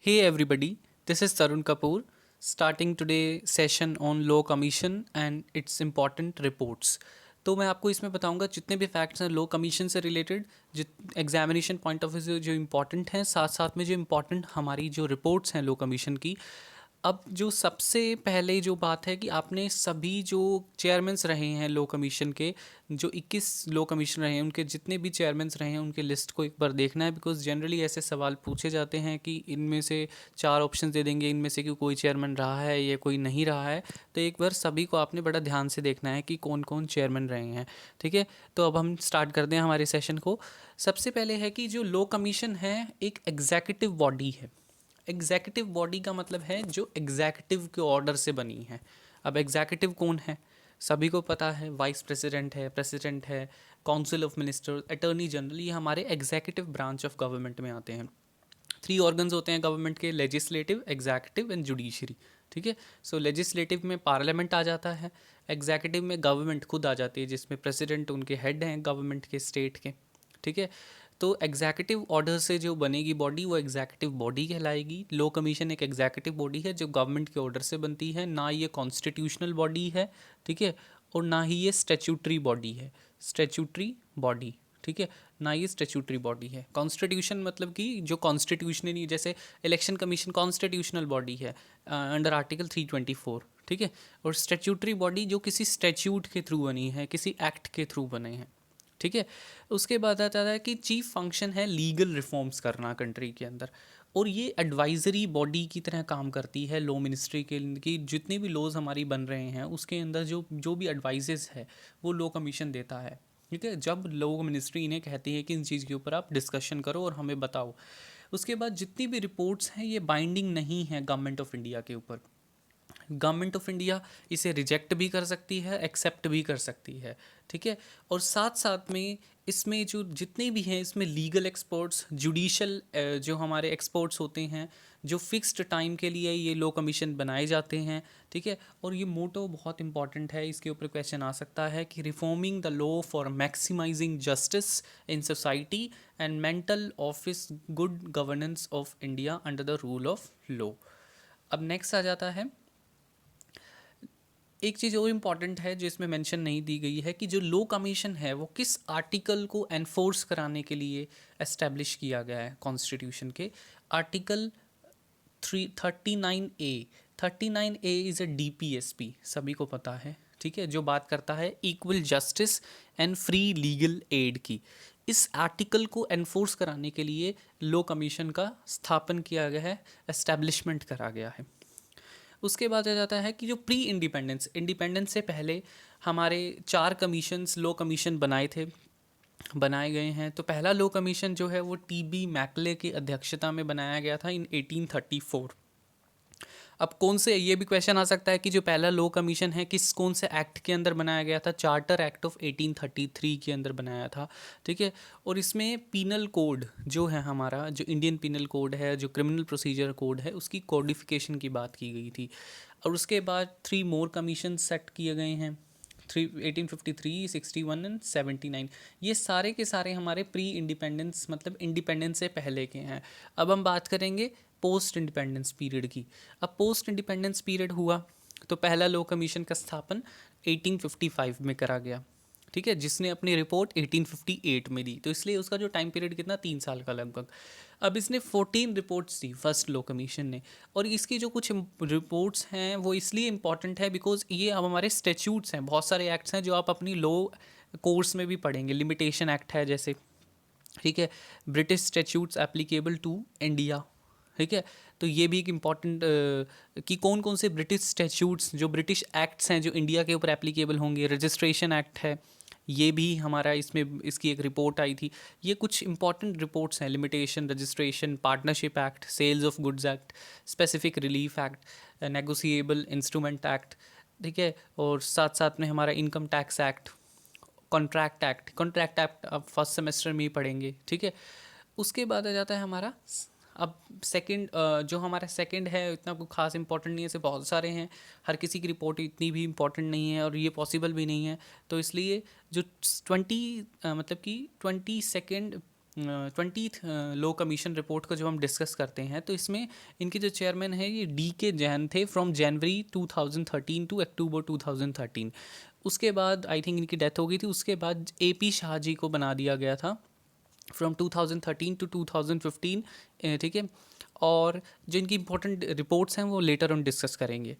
Hey everybody, this is Tarun Kapoor starting today session on Law Commission and its important reports. तो मैं आपको इसमें बताऊंगा जितने भी फैक्ट्स हैं लॉ कमीशन से रिलेटेड, जित एग्जामिनेशन पॉइंट ऑफ व्यू से जो इम्पोर्टेंट हैं, साथ साथ में जो इम्पोर्टेंट हमारी जो रिपोर्ट्स हैं लॉ कमीशन की। अब जो सबसे पहले जो बात है कि आपने सभी जो चेयरमैन्स रहे हैं लॉ कमीशन के, जो 21 लॉ कमीशन रहे हैं उनके जितने भी चेयरमैन्स रहे हैं उनके लिस्ट को एक बार देखना है। बिकॉज जनरली ऐसे सवाल पूछे जाते हैं कि इनमें से चार ऑप्शन दे देंगे, इनमें से कि कोई चेयरमैन रहा है या कोई नहीं रहा है। तो एक बार सभी को आपने बड़ा ध्यान से देखना है कि कौन कौन चेयरमैन रहे हैं। ठीक है, तो अब हम स्टार्ट करते हैं हमारे सेशन को। सबसे पहले है कि जो लॉ कमीशन है एक एग्जीक्यूटिव बॉडी है। एग्जीक्यूटिव बॉडी का मतलब है जो एग्जीक्यूटिव के ऑर्डर से बनी है। अब एग्जीक्यूटिव कौन है सभी को पता है, वाइस प्रेसिडेंट है, council of ministers, attorney general, ये हमारे एग्जीक्यूटिव ब्रांच ऑफ गवर्नमेंट में आते हैं। थ्री ऑर्गन्स होते हैं गवर्नमेंट के, लेजिस्लेटिव, एग्जीक्यूटिव एंड जुडिशरी। ठीक है, सो लेजिस्लेटिव में पार्लियामेंट आ जाता है, एग्जीक्यूटिव में गवर्नमेंट खुद आ जाती है जिसमें प्रेसिडेंट उनके हेड हैं गवर्नमेंट के, स्टेट के। ठीक है, तो एग्जीक्यूटिव ऑर्डर से जो बनेगी बॉडी वो एग्जीक्यूटिव बॉडी कहलाएगी। लॉ कमीशन एक एग्जीक्यूटिव बॉडी है जो गवर्नमेंट के ऑर्डर से बनती है, ना ये कॉन्स्टिट्यूशनल बॉडी है। ठीक है, और ना ही ये स्टैट्यूटरी बॉडी है, स्टैट्यूटरी बॉडी। ठीक है, ना ये स्टैट्यूटरी बॉडी है। कॉन्स्टिट्यूशन मतलब कि जो कॉन्स्टिट्यूशनली, जैसे इलेक्शन कमीशन कॉन्स्टिट्यूशनल बॉडी है अंडर आर्टिकल 324। ठीक है, और स्टैट्यूटरी बॉडी जो किसी स्टैट्यूट के थ्रू बनी है, किसी एक्ट के थ्रू बने हैं। ठीक है, उसके बाद आता है कि चीफ फंक्शन है लीगल रिफॉर्म्स करना कंट्री के अंदर, और ये एडवाइजरी बॉडी की तरह काम करती है लॉ मिनिस्ट्री के कि जितने भी लॉज हमारी बन रहे हैं उसके अंदर जो जो भी एडवाइजेस है वो लॉ कमीशन देता है। ठीक है, जब लॉ मिनिस्ट्री इन्हें कहती है कि इन चीज़ के ऊपर आप डिस्कशन करो और हमें बताओ। उसके बाद जितनी भी रिपोर्ट्स हैं ये बाइंडिंग नहीं है गवर्नमेंट ऑफ इंडिया के ऊपर। गवर्नमेंट ऑफ इंडिया इसे रिजेक्ट भी कर सकती है, एक्सेप्ट भी कर सकती है। ठीक है, और साथ साथ में इसमें जो जितने भी हैं इसमें लीगल एक्सपर्ट्स, जुडिशल जो हमारे एक्सपर्ट्स होते हैं, जो फिक्स्ड टाइम के लिए ये लॉ कमीशन बनाए जाते हैं। ठीक है, और ये मोटो बहुत इंपॉर्टेंट है, इसके ऊपर क्वेश्चन आ सकता है कि reforming the law for maximising justice in society and mental office good governance of India under the rule of law. अब नेक्स्ट आ जाता है, एक चीज़ और इम्पॉर्टेंट है जो इसमें मेंशन नहीं दी गई है कि जो लॉ कमीशन है वो किस आर्टिकल को एनफोर्स कराने के लिए एस्टेब्लिश किया गया है कॉन्स्टिट्यूशन के। Article 39A। 39A is a DPSP, सभी को पता है। ठीक है, जो बात करता है equal justice and free legal aid की। इस आर्टिकल को एनफोर्स कराने के लिए लॉ कमीशन का स्थापन किया गया है, एस्टेब्लिशमेंट करा गया है। उसके बाद आ जाता है कि जो प्री इंडिपेंडेंस, इंडिपेंडेंस से पहले हमारे चार कमीशंस लॉ कमीशन बनाए गए हैं। तो पहला लॉ कमीशन जो है वो TB मैकले की अध्यक्षता में बनाया गया था इन 1834। अब कौन से, ये भी क्वेश्चन आ सकता है कि जो पहला लॉ कमीशन है किस कौन से एक्ट के अंदर बनाया गया था। चार्टर एक्ट ऑफ 1833 के अंदर बनाया था। ठीक है, और इसमें पीनल कोड जो है हमारा, जो इंडियन पीनल कोड है, जो क्रिमिनल प्रोसीजर कोड है, उसकी कोडिफिकेशन की बात की गई थी। और उसके बाद 3 मोर कमीशन सेट किए गए हैं, 1853, 61 एंड 79। ये सारे के सारे हमारे प्री इंडिपेंडेंस मतलब इंडिपेंडेंस से पहले के हैं। अब हम बात करेंगे पोस्ट इंडिपेंडेंस पीरियड की। अब पोस्ट इंडिपेंडेंस पीरियड हुआ तो पहला लॉ कमीशन का स्थापन 1855 में करा गया। ठीक है, जिसने अपनी रिपोर्ट 1858 में दी, तो इसलिए उसका जो टाइम पीरियड कितना, 3 साल का लगभग। अब इसने 14 reports the first law commission ने, और इसकी जो कुछ रिपोर्ट्स हैं वो इसलिए इम्पॉर्टेंट है बिकॉज ये अब हमारे स्टैट्यूट्स हैं, बहुत सारे एक्ट्स हैं जो आप अपनी लॉ कोर्स में भी पढ़ेंगे। लिमिटेशन एक्ट है जैसे, ठीक है, British statutes applicable to India. ठीक है, तो ये भी एक इम्पॉर्टेंट कि कौन कौन से ब्रिटिश स्टैट्यूट्स, जो ब्रिटिश एक्ट्स हैं जो इंडिया के ऊपर एप्लीकेबल होंगे। रजिस्ट्रेशन एक्ट है, ये भी हमारा इसमें इसकी एक रिपोर्ट आई थी। ये कुछ इंपॉर्टेंट रिपोर्ट्स हैं, limitation, registration, partnership act, sales of goods act, specific relief act, negotiable instrument act. ठीक है, और साथ साथ में हमारा income tax act, contract act आप फर्स्ट सेमेस्टर में ही पढ़ेंगे। ठीक है, उसके बाद आ जाता है हमारा, अब सेकंड, जो हमारा सेकंड है इतना कोई खास इंपॉर्टेंट नहीं है, ऐसे बहुत सारे हैं, हर किसी की रिपोर्ट इतनी भी इंपॉर्टेंट नहीं है और ये पॉसिबल भी नहीं है। तो इसलिए जो 20 मतलब कि 22 20th लो कमीशन रिपोर्ट को जब हम डिस्कस करते हैं तो इसमें इनके जो चेयरमैन है ये DK जैन थे फ्रॉम जनवरी 2013 टू अक्टूबर 2013। उसके बाद आई थिंक इनकी डेथ हो गई थी। उसके बाद AP शाह जी को बना दिया गया था फ्रॉम 2013 टू 2015, ठीक है। और जो इनकी इंपॉर्टेंट रिपोर्ट्स हैं वो लेटर ऑन डिस्कस करेंगे।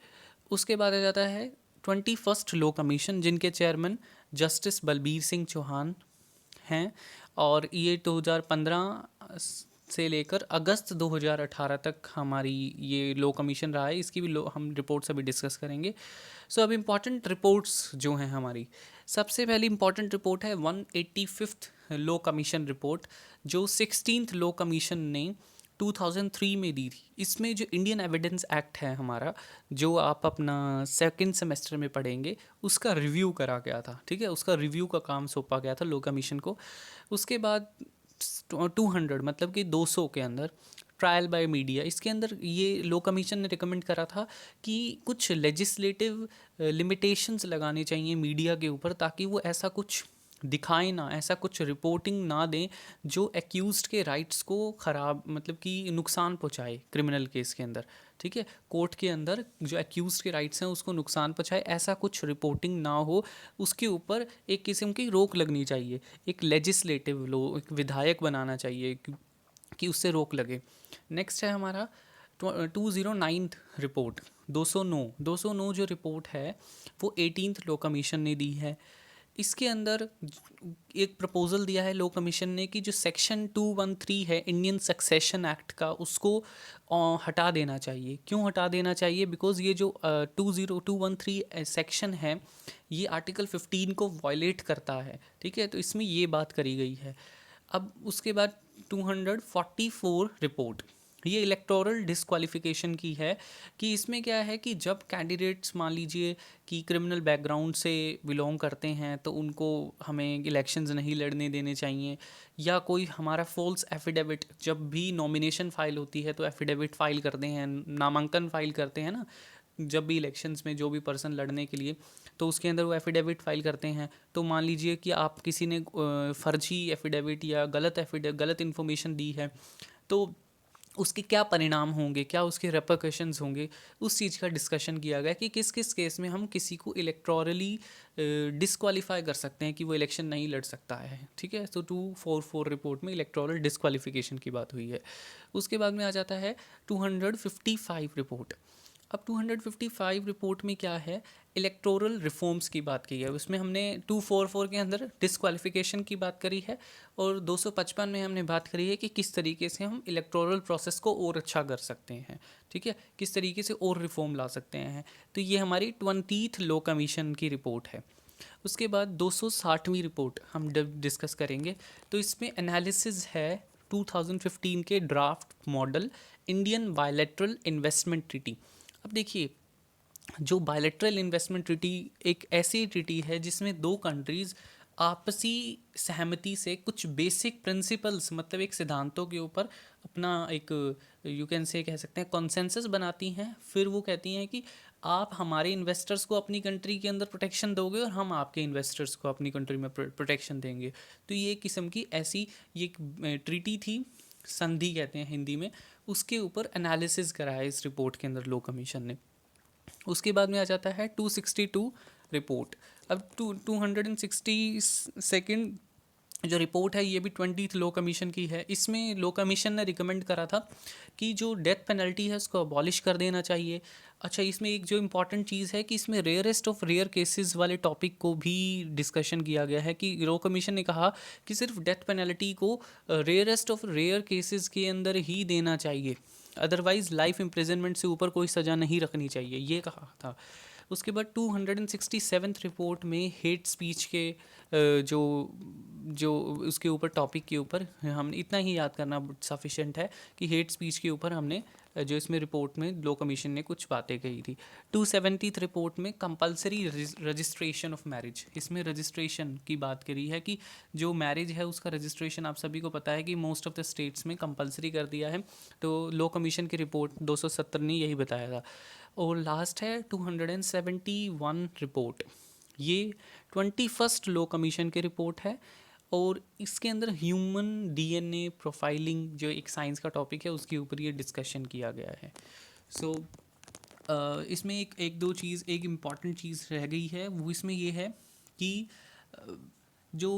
उसके बाद आ जाता है 21st लो कमीशन, जिनके चेयरमैन जस्टिस बलबीर सिंह चौहान हैं। और ये 2015 से लेकर अगस्त 2018 तक हमारी ये लो कमीशन रहा है। इसकी भी हम रिपोर्ट्स अभी डिस्कस करेंगे। सो अब इम्पॉर्टेंट रिपोर्ट्स जो हैं हमारी, सबसे पहली इम्पॉर्टेंट रिपोर्ट है 185th लो कमीशन रिपोर्ट, जो 16th लो कमीशन ने 2003 में दी थी। इसमें जो इंडियन एविडेंस एक्ट है हमारा, जो आप अपना सेकंड सेमेस्टर में पढ़ेंगे, उसका रिव्यू करा गया था, ठीक है। उसका रिव्यू का काम सौंपा गया था लो कमीशन को। उसके बाद 200 मतलब कि 200 के अंदर ट्रायल बाय मीडिया, इसके अंदर ये लो कमीशन ने रिकमेंड करा था कि कुछ लेजिस्लेटिव लिमिटेशंस लगाने चाहिए मीडिया के ऊपर, ताकि वो ऐसा कुछ दिखाए ना, ऐसा कुछ रिपोर्टिंग ना दें जो एक्यूज्ड के राइट्स को ख़राब, मतलब कि नुकसान पहुंचाए क्रिमिनल केस के अंदर, ठीक है। कोर्ट के अंदर जो एक्यूज्ड के राइट्स हैं उसको नुकसान पहुंचाए, ऐसा कुछ रिपोर्टिंग ना हो, उसके ऊपर एक किस्म की रोक लगनी चाहिए। एक लेजिस्लेटिव लो, एक विधायक बनाना चाहिए कि उससे रोक लगे। नेक्स्ट है हमारा 209 रिपोर्ट, 209 जो रिपोर्ट है वो 18th लो कमीशन ने दी है। इसके अंदर एक प्रपोजल दिया है लो कमीशन ने कि जो सेक्शन 213 है इंडियन सक्सेशन एक्ट का, उसको हटा देना चाहिए। क्यों हटा देना चाहिए? बिकॉज ये जो 20213 सेक्शन है, ये आर्टिकल 15 को वायलेट करता है, ठीक है। तो इसमें ये बात करी गई है। अब उसके बाद 244 रिपोर्ट, ये इलेक्टोरल डिस्क्वालिफिकेशन की है कि इसमें क्या है कि जब कैंडिडेट्स मान लीजिए कि क्रिमिनल बैकग्राउंड से बिलोंग करते हैं तो उनको हमें इलेक्शंस नहीं लड़ने देने चाहिए, या कोई हमारा फॉल्स एफिडेविट, जब भी नॉमिनेशन फाइल होती है तो एफिडेविट फाइल करते हैं, नामांकन फाइल करते हैं ना, जब भी इलेक्शंस में जो भी पर्सन लड़ने के लिए, तो उसके अंदर वो एफिडेविट फाइल करते हैं। तो मान लीजिए कि आप किसी ने फर्जी एफिडेविट या गलत इन्फॉर्मेशन दी है, तो उसके क्या परिणाम होंगे, क्या उसके रेपरकशंस होंगे, उस चीज़ का डिस्कशन किया गया कि किस किस केस में हम किसी को इलेक्टोरली डिस्क्वालीफाई कर सकते हैं कि वो इलेक्शन नहीं लड़ सकता है, ठीक है। तो 244 रिपोर्ट में इलेक्टोरल डिस्क्वालिफिकेशन की बात हुई है। उसके बाद में आ जाता है 255 रिपोर्ट। अब 255 रिपोर्ट में क्या है, इलेक्टोरल रिफॉर्म्स की बात की है। उसमें हमने 244 के अंदर डिस्क्वालिफिकेशन की बात करी है, और 255 में हमने बात करी है कि किस तरीके से हम इलेक्टोरल प्रोसेस को और अच्छा कर सकते हैं, ठीक है, किस तरीके से और रिफॉर्म ला सकते हैं। तो ये हमारी 20th लो कमीशन की रिपोर्ट है। उसके बाद 260वीं रिपोर्ट हम डिस्कस करेंगे। तो इसमें एनालिसिस है 2015 के draft model Indian bilateral investment treaty. अब देखिए, जो बायलैटरल इन्वेस्टमेंट ट्रीटी एक ऐसी ट्रीटी है जिसमें दो कंट्रीज़ आपसी सहमति से कुछ बेसिक प्रिंसिपल्स, मतलब एक सिद्धांतों के ऊपर अपना एक, यू कैन से कह सकते हैं, कॉन्सेंसस बनाती हैं। फिर वो कहती हैं कि आप हमारे इन्वेस्टर्स को अपनी कंट्री के अंदर प्रोटेक्शन दोगे और हम आपके इन्वेस्टर्स को अपनी कंट्री में प्रोटेक्शन देंगे। तो ये एक किस्म की ऐसी ये एक ट्रीटी थी, संधि कहते हैं हिंदी में। उसके ऊपर एनालिसिस कराया इस रिपोर्ट के अंदर लो कमीशन ने। उसके बाद में आ जाता है 262 रिपोर्ट। अब 262 जो रिपोर्ट है ये भी 20th लो कमीशन की है। इसमें लो कमीशन ने रिकमेंड करा था कि जो डेथ पेनल्टी है उसको अबॉलिश कर देना चाहिए। अच्छा, इसमें एक जो इम्पॉर्टेंट चीज़ है कि इसमें रेयरेस्ट ऑफ रेयर केसेस वाले टॉपिक को भी डिस्कशन किया गया है, कि लो कमीशन ने कहा कि सिर्फ डेथ पेनल्टी को रेयरेस्ट ऑफ रेयर केसेस के अंदर ही देना चाहिए, अदरवाइज़ लाइफ इम्प्रिजनमेंट से ऊपर कोई सज़ा नहीं रखनी चाहिए, ये कहा था। उसके बाद 267 रिपोर्ट में हेट स्पीच के जो जो उसके ऊपर टॉपिक के ऊपर हम इतना ही याद करना सफिशेंट है कि हेट स्पीच के ऊपर हमने जो इसमें रिपोर्ट में लो कमीशन ने कुछ बातें कही थी। 270th रिपोर्ट में कंपलसरी रजिस्ट्रेशन ऑफ मैरिज, इसमें रजिस्ट्रेशन की बात करी है कि जो मैरिज है उसका रजिस्ट्रेशन आप सभी को पता है कि मोस्ट ऑफ द स्टेट्स में कंपलसरी कर दिया है। तो लो कमीशन की रिपोर्ट 270 ने यही बताया था। और लास्ट है 271 रिपोर्ट, ये 21st लो कमीशन की रिपोर्ट है। और इसके अंदर ह्यूमन डीएनए प्रोफाइलिंग जो एक साइंस का टॉपिक है उसके ऊपर ये डिस्कशन किया गया है। सो इसमें एक दो चीज़, एक इम्पॉर्टेंट चीज़ रह गई है, वो इसमें ये है कि अ, जो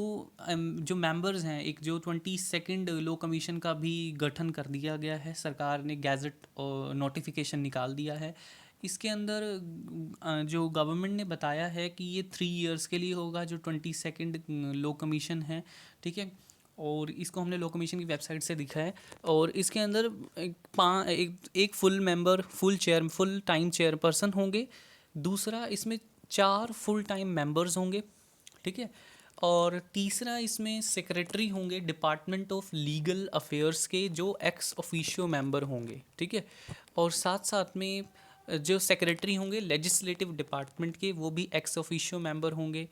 जो मेंबर्स हैं, एक जो 22nd लॉ कमीशन का भी गठन कर दिया गया है, सरकार ने गैजेट और नोटिफिकेशन निकाल दिया है। इसके अंदर जो गवर्नमेंट ने बताया है कि ये 3 इयर्स के लिए होगा, जो 22nd लॉ कमीशन है, ठीक है। और इसको हमने लॉ कमीशन की वेबसाइट से दिखा है। और इसके अंदर एक full member, full time chairperson होंगे। दूसरा, इसमें 4 फुल टाइम मेंबर्स होंगे, ठीक है। और तीसरा, इसमें सेक्रेटरी होंगे डिपार्टमेंट ऑफ लीगल अफेयर्स के, जो एक्स ऑफिशियो मेंबर होंगे, ठीक है। और साथ साथ में जो सेक्रेटरी होंगे लेजिस्लेटिव डिपार्टमेंट के, वो भी एक्स ऑफिशियो मेंबर होंगे।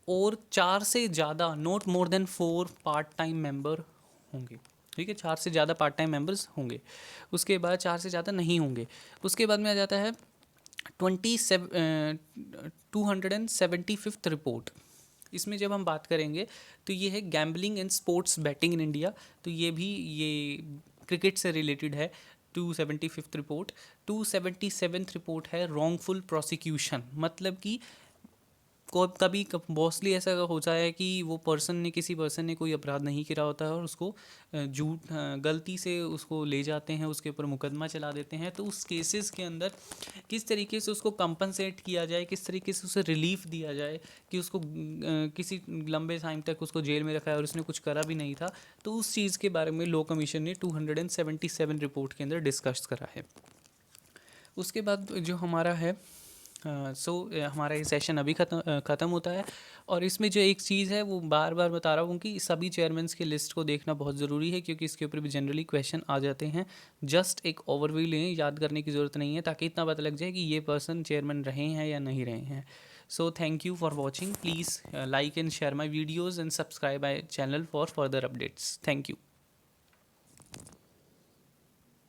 और 4 से ज़्यादा, not more than 4 part time member होंगे, ठीक है। 4 से ज़्यादा पार्ट टाइम मेंबर्स होंगे। उसके बाद 4 से ज़्यादा नहीं होंगे। उसके बाद में आ जाता है 275th रिपोर्ट। इसमें जब हम बात करेंगे तो ये है gambling and sports batting in India. तो ये क्रिकेट से रिलेटेड है। 275th report. 277th रिपोर्ट है रॉन्गफुल प्रोसिक्यूशन, मतलब कि को कभी मोस्टली ऐसा होता है कि वो किसी पर्सन ने कोई अपराध नहीं किया होता है और उसको गलती से उसको ले जाते हैं, उसके ऊपर मुकदमा चला देते हैं। तो उस केसेस के अंदर किस तरीके से उसको कंपनसेट किया जाए, किस तरीके से उसे रिलीफ दिया जाए कि उसको किसी लंबे टाइम तक उसको जेल में रखा है और उसने कुछ करा भी नहीं था, तो उस चीज़ के बारे में लॉ कमीशन ने 277 रिपोर्ट के अंदर डिस्कस करा है। उसके बाद जो हमारा है हमारा ये सेशन अभी ख़त्म होता है। और इसमें जो एक चीज़ है वो बार बार बता रहा हूँ कि सभी चेयरमैन्स की लिस्ट को देखना बहुत ज़रूरी है, क्योंकि इसके ऊपर भी जनरली क्वेश्चन आ जाते हैं। जस्ट एक ओवरव्यू लें, याद करने की ज़रूरत नहीं है, ताकि इतना पता लग जाए कि ये पर्सन चेयरमैन रहे हैं या नहीं रहे हैं। So thank you for watching. Please like and share my videos and subscribe my channel for further updates. Thank you.